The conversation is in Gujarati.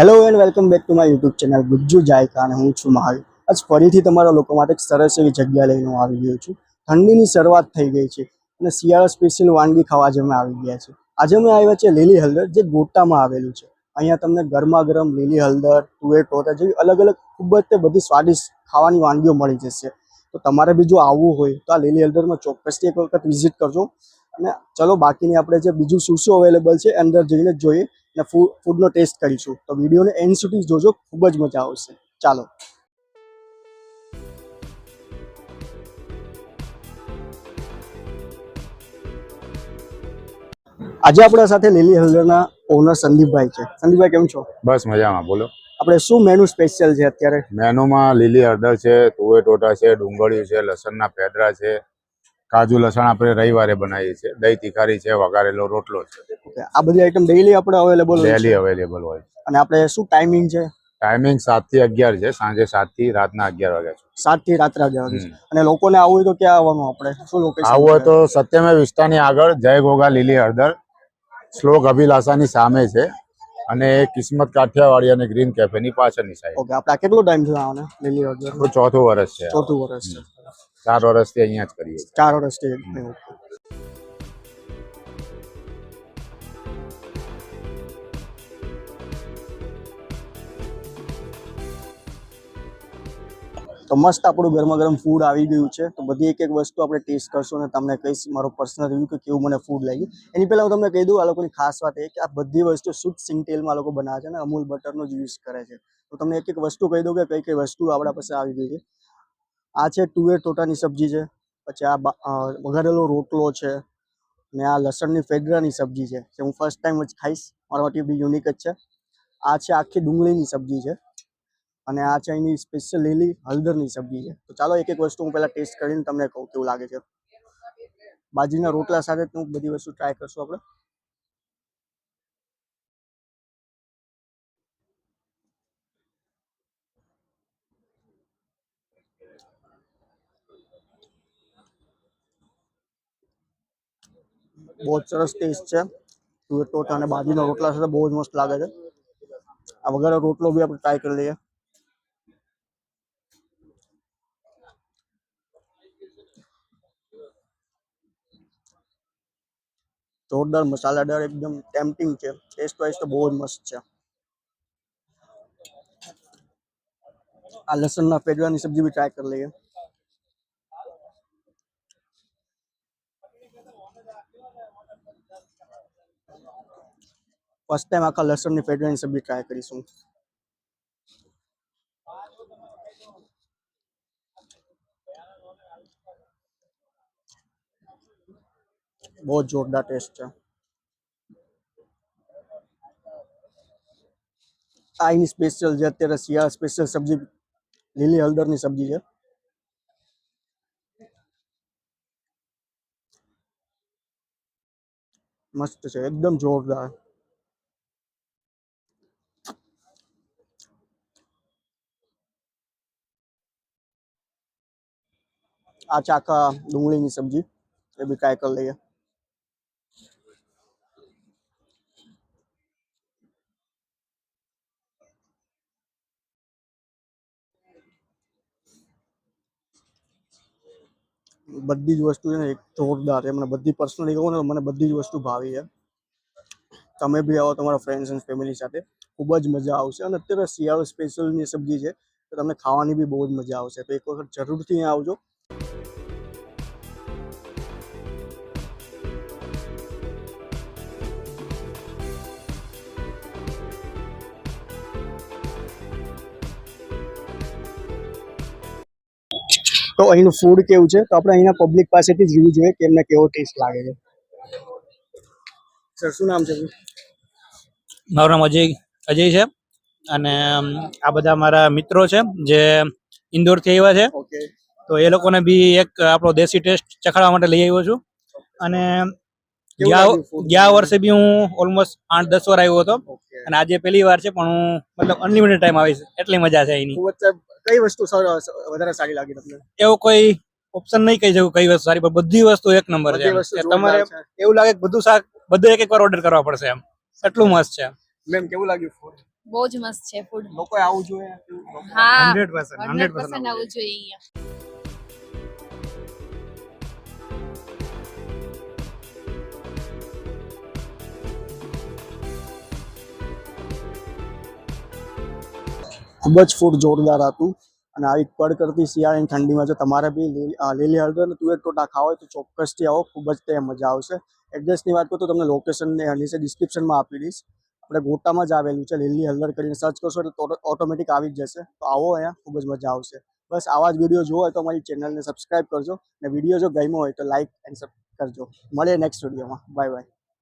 Hello and welcome back to my YouTube channel Gujju Jayka અને હું છું મહાવીર. આજ ફરીથી તમારા લોકો માટે એક સરસ એવી જગ્યા લઈને હું આવી ગયો છું. ઠંડીની શરૂઆત થઈ ગઈ છે અને શિયાળા સ્પેશિયલ વાનગી ખાવા આજે અમે આવી ગયા છે. આજે અમે આવ્યા છે લીલી હળદર, જે ગોટામાં આવેલું છે. અહીંયા તમને ગરમા ગરમ લીલી હળદર, તુવેર ટોટા જેવી અલગ અલગ ખૂબ જ તે બધી સ્વાદિષ્ટ ખાવાની વાનગીઓ મળી જશે. તો તમારે બી જો આવવું હોય તો આ લીલી હળદરમાં ચોક્કસથી એક વખત વિઝિટ કરજો. અને ચલો બાકીની આપણે જે બીજું શું શું અવેલેબલ છે અંદર જઈને જોઈએ અને ફૂડનો ટેસ્ટ કરીશું. તો વિડીયોને એન્ડ સુધી જોજો, ખૂબ જ મજા આવશે. ચાલો. આજે આપણા સાથે લીલી હળદરના ઓનર સંદીપભાઈ છે. સંદીપભાઈ કેમ છો? બસ મજામાં, બોલો. આપણે શું મેનુ સ્પેશિયલ છે અત્યારે? મેનુમાં લીલી હળદર છે, તુવેર ટોટા છે, ડુંગળીયું છે, લસણના પેદરા છે, કાજુ લસણ આપણે રવિવારે બનાવીએ છીએ, દહીં તિખારી છે, વઘારેલો રોટલો છે. ઓકે, આ બધી આઈટમ ડેઈલી આપણે અવેલેબલ હોય છે? ડેલી અવેલેબલ હોય. અને આપણે શું ટાઈમિંગ છે? ટાઈમિંગ 7 થી 11 છે, સાંજે 7 થી રાતના 11 વાગ્યા સુધી. 7 થી રાત્રે 11 વાગે. અને લોકોને આવવું હોય તો ક્યાં આવવાનું? આપણે શું લોકેશન? આવવું હોય તો સત્યમેવ વિસ્તારની આગળ જય ઘોઘા લીલી હળદર શ્લોક અભિલાષાની સામે છે, અને કિસ્મત કાઠિયાવાડી અને ગ્રીન કેફેની પાછળની સાઈડ. ઓકે, આપણે કેટલો ટાઈમ થયો આવવાને લીલી હળદર? ચોથું વર્ષ છે. ચોથું વર્ષ છે. 4 વર્ષથી અહીંયા જ કરીએ. 4 વર્ષથી. ઓકે. તો મસ્ત આપણું ગરમા ગરમ ફૂડ આવી ગયું છે. તો બધી એક એક વસ્તુ આપણે ટેસ્ટ કરશું અને તમને કહીશ મારો પર્સનલ રિવ્યુ કે કેવું મને ફૂડ લાગ્યું. એની પહેલાં હું તમને કહી દઉં, આ લોકોની ખાસ વાત એ કે આ બધી વસ્તુ શુદ્ધ સિંગ તેલમાં લોકો બનાવે છે અને અમૂલ બટરનો જ યુઝ કરે છે. તો તમને એક એક વસ્તુ કહી દઉં કે કઈ કઈ વસ્તુ આપણા પાસે આવી ગઈ છે. આ છે તુવેર ટોટાની સબ્જી છે, પછી આ વઘારેલો રોટલો છે, ને આ લસણની ફેદરાની સબ્જી છે જે હું ફર્સ્ટ ટાઈમ જ ખાઈશ. મારા માટે બી યુનિક જ છે. આ છે આખી ડુંગળીની સબ્જી છે, અને આ છે એની સ્પેશિયલ લીલી હળદરની સબ્જી છે. તો ચાલો એક એક વસ્તુ હું પહેલાં ટેસ્ટ કરીને તમને કહું કેવું લાગે છે. બાજરીના રોટલા સાથે હું બધી વસ્તુ ટ્રાય કરશું આપણે. બહુ જ સરસ ટેસ્ટ છે. તુવેર ટોટા અને બાજરીના રોટલા સાથે બહુ જ મસ્ત લાગે છે. આ વગર રોટલો બી આપણે ટ્રાય કરી લઈએ. જોરદાર મસાલાદાર, એકદમ ટેમ્પટિંગ છે. ટેસ્ટ વાઇઝ તો બહુ જ મસ્ત છે. આ લસણના પેડવાની સબ્જી બી ટ્રાય કરી લઈએ. ફર્સ્ટ ટાઈમ આખા લસણની પેડવાની સબ્જી ટ્રાય કરીશું. બહુ જોરદાર ટેસ્ટ છે. આ એની સ્પેશિયલ છે અત્યારે શિયાળા સ્પેશિયલ સબ્જી, લીલી હળદરની સબ્જી છે. મસ્ત છે, એકદમ જોરદાર. આ ચાખા ડુંગળીની સબ્જી, એ બી ટ્રાય કરી લઈએ. બધી જ વસ્તુ છે ને એક જોરદાર છે. મને બધી પર્સનલી કહું ને, મને બધી જ વસ્તુ ભાવી છે. તમે બી આવો તમારા ફ્રેન્ડ્સ એન્ડ ફેમિલી સાથે, ખૂબ જ મજા આવશે. અને અત્યારે શિયાળો સ્પેશિયલની સબ્જી છે તો તમને ખાવાની બી બહુ જ મજા આવશે. તો એક વખત જરૂરથી અહીંયા આવજો. તો અહીંનું ફૂડ કેવું છે, તો આપણે અહીંના પબ્લિક પાસેથી જ રિવ્યુ જોઈએ કે એમને કેવો ટેસ્ટ લાગે છે. સર, શું નામ છે? મારું નામ અજય છે, અને આ બધા મારા મિત્રો છે જે ઇન્દોરથી આવ્યા છે. ઓકે. તો એ લોકોને બી એક આપણો દેશી ટેસ્ટ ચખાડવા માટે લઈ આવ્યો છું. અને ગયા વર્ષે બી હું ઓલમોસ્ટ 8-10 વાર આવ્યો હતો, અને આજે પહેલી વાર છે, પણ હું મતલબ અનલિમિટેડ ટાઈમ આવીશ, એટલી મજા છે એની. કઈ વસ્તુ વધારે સારી લાગી તમને? એવું કોઈ ઓપ્શન નહીં કહી શકું કઈ વસ્તુ સારી, પણ બધી વસ્તુ એક નંબર છે. તમારે એવું લાગે કે બધું શાક બધું એક વાર ઓર્ડર કરવા પડશે, એમ એટલું મસ્ત છે. મેમ, કેવું લાગ્યું ફૂડ? બહુ જ મસ્ત છે ફૂડ. લોકો આવું જોઈએ. હા 100% 100% આવવું જોઈએ અહીંયા. ખૂબ જ ફૂડ જોરદાર હતું અને આવી કડકડતી શિયાળાની ઠંડીમાં જો તમારે બી લીલી હળદર અને તુવેર ટોટા ખાવા હોય તો ચોક્કસથી આવો, ખૂબ જ તે મજા આવશે. એડ્રેસની વાત કરું તો તમને લોકેશન નીચે ડિસ્ક્રિપ્શનમાં આપી દઈશ. આપણે ગોટામાં જ આવેલું છે. લીલી હળદર કરીને સર્ચ કરશો એટલે ઓટોમેટિક આવી જ જશે. તો આવો, અહીંયા ખૂબ જ મજા આવશે. બસ આવા જ વિડીયો જોવો હોય તો અમારી ચેનલને સબસ્ક્રાઈબ કરજો અને વિડીયો જો ગમ્યો હોય તો લાઈક એન્ડ સબ કરજો. મળીએ નેક્સ્ટ વિડીયોમાં. Bye bye.